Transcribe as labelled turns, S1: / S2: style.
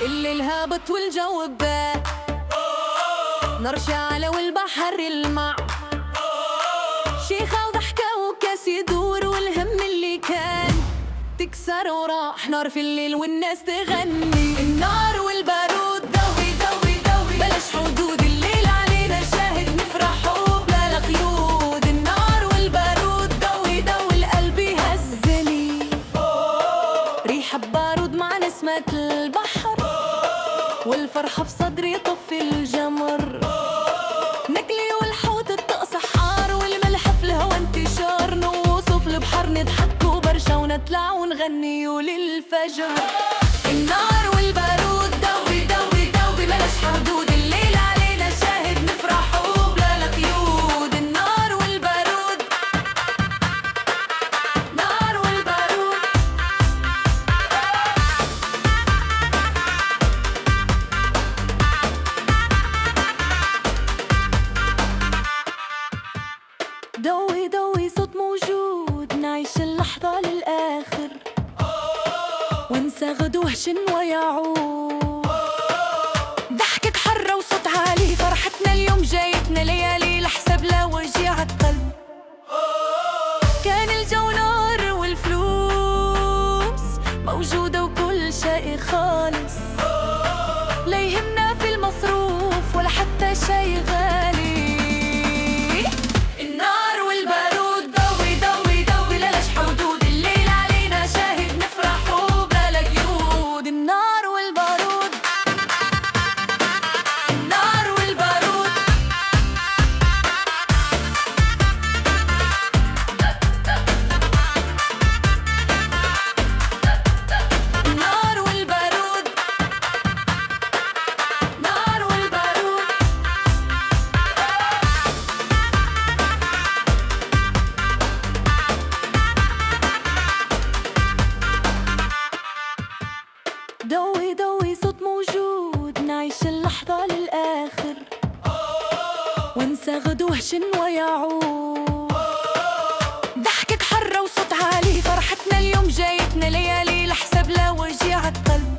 S1: الليل هابط والجو بات، نار شعلة والبحر المع، شيخة وضحكة وكاس يدور، والهم اللي كان تكسر وراح نار في الليل والناس تغني. النار والبارود دوي دوي دوي، بلاش حدود، الليل علينا شاهد نفرحوا بلا قيود. النار والبارود دوي دوي، القلب يهزلي، ريحة بارود مع نسمة البحر، والفرحة في صدري طفي الجمر. نكلي والحوت الطقس حار، والملح في الهوا انتشار، نوصف البحر نضحك وبرشا ونطلع ونغني للفجر. النار والبارود دوي دوي دوي، بلاش حدود، الليل علينا شاهد نفرحوا بلا قيود. النار والبارود، نار والبارود. دوي دوي صوت موجود، نعيش اللحظة للآخر، ونسى غدوه شنو يعود. ضحكة حرة وصوت عالي، فرحتنا اليوم جايتنا ليالي لحساب لا وجيع القلب. كان الجو نار والفلوس موجودة وكل شيء خالص، لا يهمنا في المصروف ولا حتى شي غالي. النار والبارود دوي دوي دوي، للاش حدود، الليل علينا شاهد نفرحوا بلا قيود. النار والبارود، النار والبارود. النار والبارود، نار والبارود. دوي دوي صوت موجود، نعيش اللحظة للآخر، ونسى غدوه شنو يعود. ضحكة حرة وصوت عالي، فرحتنا اليوم جايتنا ليالي لحساب لا وجيع القلب.